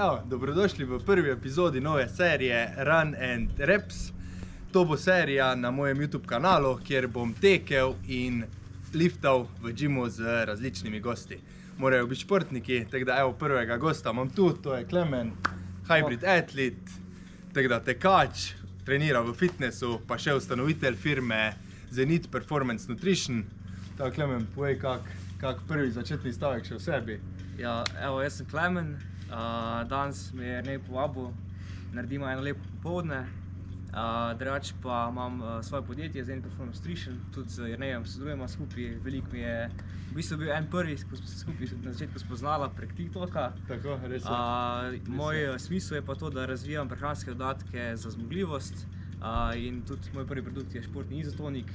Dobrodošli v prvi epizodi nove serije Run and Reps. To bo serija na mojem YouTube kanalu, kjer bom tekel in liftal v gymu z različnimi gosti. Morajo biti športniki, tako da prvega gosta imam tu, to je Klemen, hybrid athlete, tako da tekač, trenira v fitnessu, pa še ustanovitelj firme Zenit Performance Nutrition. Tako Klemen, povej kak prvi začetni stavek še v sebi. Ja, jaz sem Klemen, danes me je Jernej povabil, naredimo eno lepo popoldne. Drugače pa imam svoje podjetje, Zenit Performance Nutrition, tudi z Jernejem sodelujemo skupaj. Veliko mi je, v bistvu bil en prvi, ko smo se skupaj na začetku spoznala prek TikToka. Tako, res je. Moj smisel je pa to, da razvijam prehranske dodatke za zmogljivost in tudi moj prvi produkt je športni izotonik.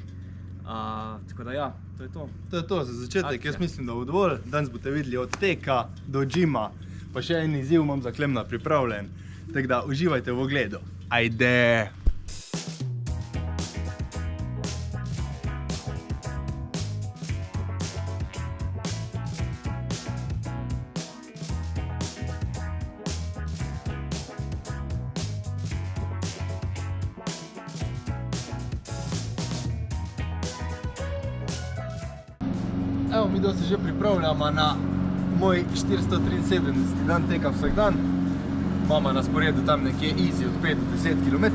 Tako da ja, to je to. To je to za začetek, jaz mislim, da bo dovolj. Danes boste videli od teka do gyma, pa še en izziv imam za Klemna pripravljen. Tako da uživajte v ogledu. Ajde! Mi se že pripravljamo na moj 473. dan teka vsak dan. Imamo na sporedu tam nekje easy od 5 do 10 km.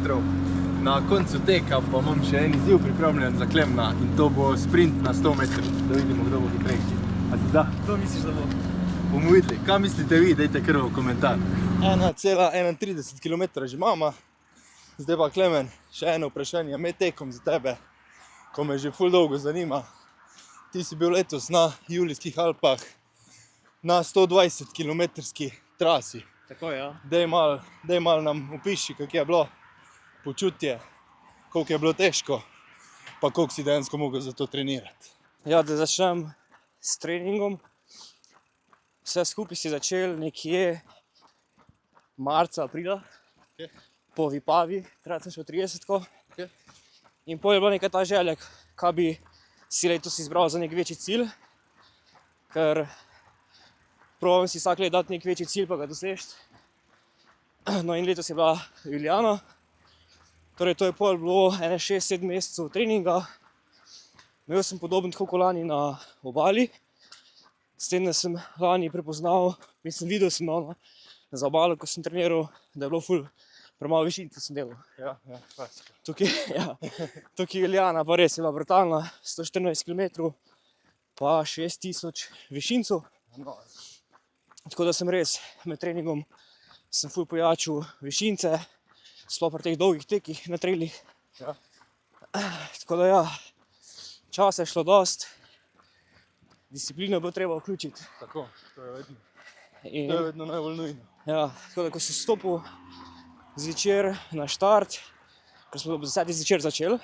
Na koncu teka pa imam še en izziv pripravljen za Klemna in to bo sprint na 100 metrov, da vidimo, kdo bo hitrejši. A ti da? To misliš, da bo? Bomo videli. Kaj mislite vi? Dajte kar v komentar. 1,31 km že imamo. Zdaj pa Klemen, še eno vprašanje med tekom za tebe, ko me že ful dolgo zanima. Ti si bil letos na Julijskih Alpah na 120 km-ski trasi. Tako, ja. Daj malo nam opiši, kako je bilo počutje, koliko je bilo težko, pa koliko si dejansko mogel za to trenirati. Ja, da začnem s treningom. Vse skupaj si začel nekje marca, aprila, po Vipavi, takrat sem šel 30-ko. In potem je bila neka ta želja, kaj bi si letos izbral za nek večji cilj, ker probam si vsak let dati nek večji cilj, pa ga doseči. No in letos je bila Julijana, torej to je pol bilo 6-7 mesecev treninga. Imel sem podoben tako lani na obali, s tem, da sem lani prepoznal, videl sem za obalo, ko sem treniral, da je bilo ful premalo višincev sem delal. Ja, klasika. Tukaj Julijana pa res je bila brutalna, 114 km, pa 6000 višincev. Tako da sem res med treningom sem ful pojačil višince, sploh pri teh dolgih tekih na trailih. Ja. Tako da ja, časa je šlo dost, disciplino bo treba vključiti. Tako, to je vedno najbolj nujno. Ja, tako da ko sem stopil zvečer na štart, ko smo ob 10. zvečer začeli,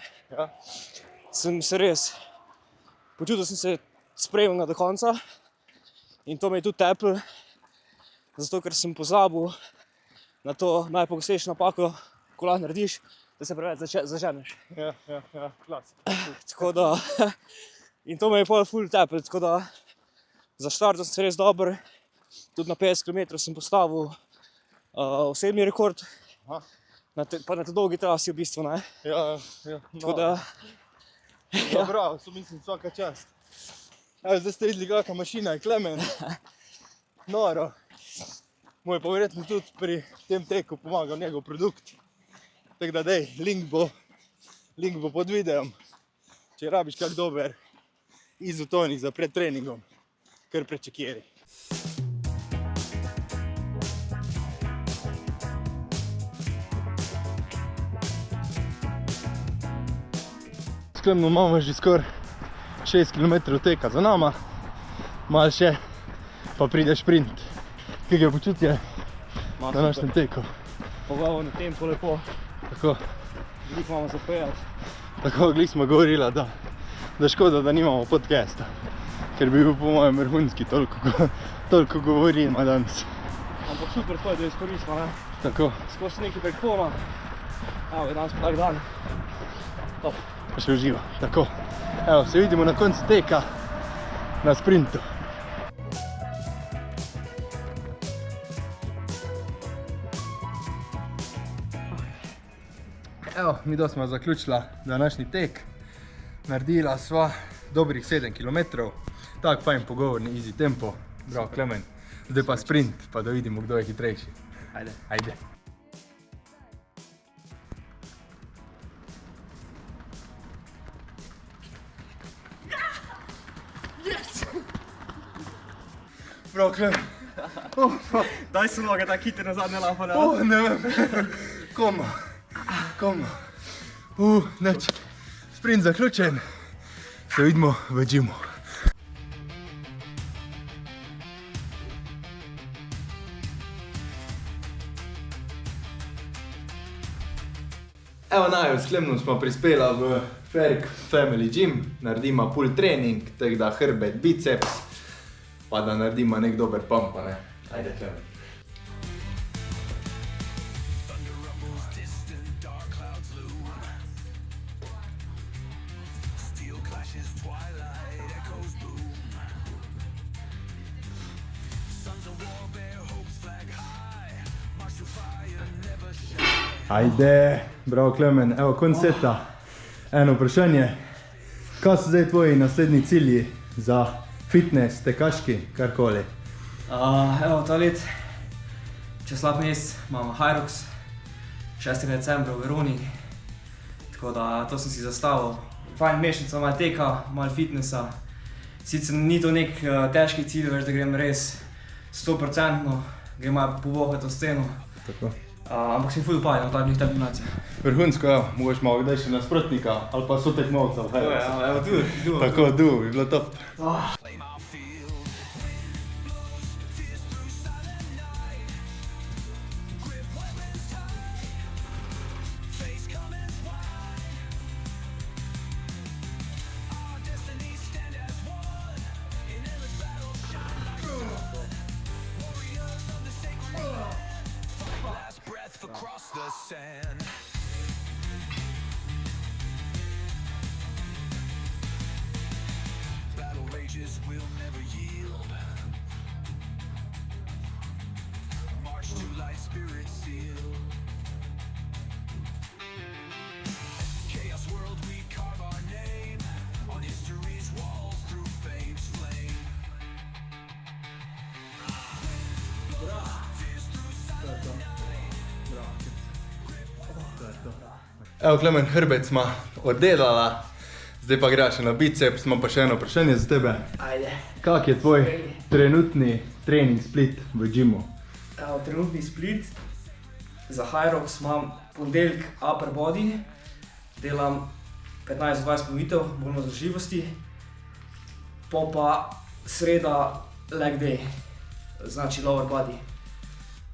sem se res, počutil sem se spremljeno do konca in to me je tudi teplo, zato ker sem pozabil na to najpogostejšo napako, ko lahko narediš, da se preveč zaženeš. Ja, klasika. Tako da, in to me je pol ful teplo, tako da za štart sem se res dober, tudi na 50 km sem postavil osebni rekord. Pa na te dolgi trasi v bistvu, ne? Ja. Tako da... Ja, bravo, mislim, vsaka čast. Zdaj ste videli, kakva mašina je Klemen. Noro. Mu je pa verjetno tudi pri tem teku pomagal njegov produkt. Tako da dej, link bo pod videom. Če rabiš kak dober izotonik za pred treningom, kar prečekiri. S Klemnom imamo že skoraj 6 km teka za nama, malo še, pa pride šprint. Kak je počutje na današnjem teku? Pogovorno tempo lepo. Tako. Glih imamo zapojati. Tako, glih smo govorila, da škoda, da nimamo podcasta, ker bi bil po mojem vrhunski, toliko govorimo danes. Ampak super to je, da izkoristimo, ne? Tako. Skozi nekaj prek poma. Evo, danes pa tak dan. Top. Pa še uživa. Tako. Evo, se vidimo na koncu teka na sprintu. Evo, mi smo zaključila današnji tek. Naredila sva dobrih 7 km. Tak fajn pogovorni, easy tempo. Bravo, Klemen. Zdaj pa sprint, pa da vidimo, kdo je hitrejši. Ajde. Ajde. Bravo, Klemen. Daj se noge tako hitro na zadnje lapo, ne? Ne vem. Komo. Neč. Sprint zaključen. Se vidimo v džimu. Evo naj, s Klemnom smo prispela v Ferk Family Gym. Naredimo pull trening, tako da hrbet, biceps, pa da naredimo nek dober pump, ne? Ajde, Klemen. Ajde, bravo Klemen, evo konc seta. Eno vprašanje. Kaj so zdaj tvoji naslednji cilji za fitness, tekaški, karkoli? Evo, ta let, čez slab mesec imamo Hyrox, 6. decembra v Veroni, tako da to sem si zastavil. Fajn mešnica, malo teka, malo fitnessa. Sicer ni to nek težki cilj, več da grem res 100%, grem malo povohati v sceno. Tako. Ampak sem ful upajen v takih kombinacijah. Vrhunsko, evo, mogoče malo kdaj še nasprotnika ali pa sotekmovca v Hyroxu. Evo, tu. Tako, bi bilo top. Across the sand. Battle rages will never yield. March to light, spirit seal. Chaos world, we carve our name on history's walls through fame's flame. Evo Klemen, hrbet smo oddelala, zdaj pa greš na biceps, imam pa še eno vprašanje za tebe. Ajde. Kak je tvoj trenutni trening split v džimu? Evo, trenutni split za Hyrox imam ponedeljek upper body, delam 15-20 ponovitev, bolj na zdržljivosti, pol pa sreda leg day, znači lower body.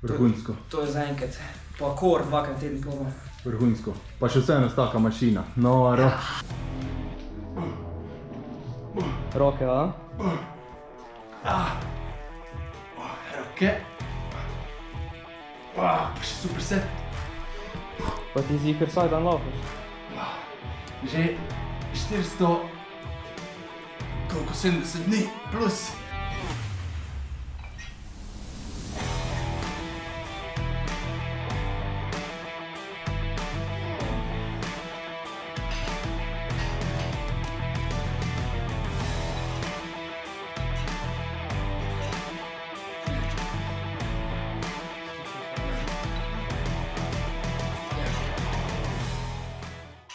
Vrhunsko. To je zaenkrat, pa core 2x teden probam. Vrhunsko. Pa še vseeno taka mašina. Noro. Roke, a? Roke. Pa še super set. Pa ti si kar vsak dan laufaš? Že 400... koliko 70 dni plus.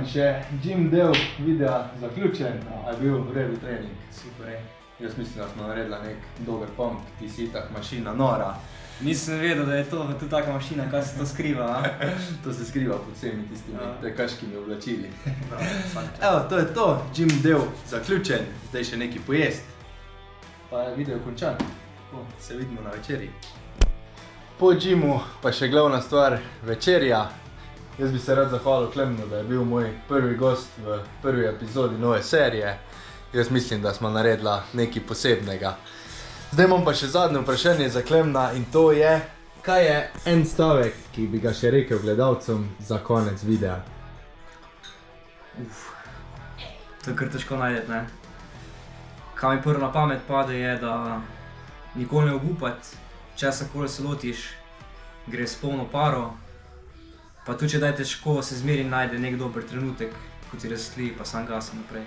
Še gym del videa zaključen, a je bil v redu trening. Super, je. Jaz mislim, da smo naredila nek dober pump, ti si itak mašina nora. Nisem vedel, da je to tu taka mašina, kaj se to skriva, a? To se skriva pod vsemi tistimi tekaškimi oblačili. Vsak čas. Evo, to je to, gym del zaključen, zdaj še nekaj pojest. Pa je video končan. Se vidimo na večerji. Po gymu pa še glavna stvar, večerja. Jaz bi se rad zahvalil Klemnu, da je bil moj prvi gost v prvi epizodi nove serije. Jaz mislim, da smo naredila nekaj posebnega. Zdaj imam pa še zadnje vprašanje za Klemna in to je, kaj je en stavek, ki bi ga še rekel gledalcem za konec videa? To je kar težko najti, ne? Kaj mi prvo na pamet pade je, da nikoli ne obupati, česarkoli se lotiš, gre s polno paro, Pa tudi, če daj težko, se zmeri najde nek dober trenutek, ko ti razsli, pa sam gasem naprej.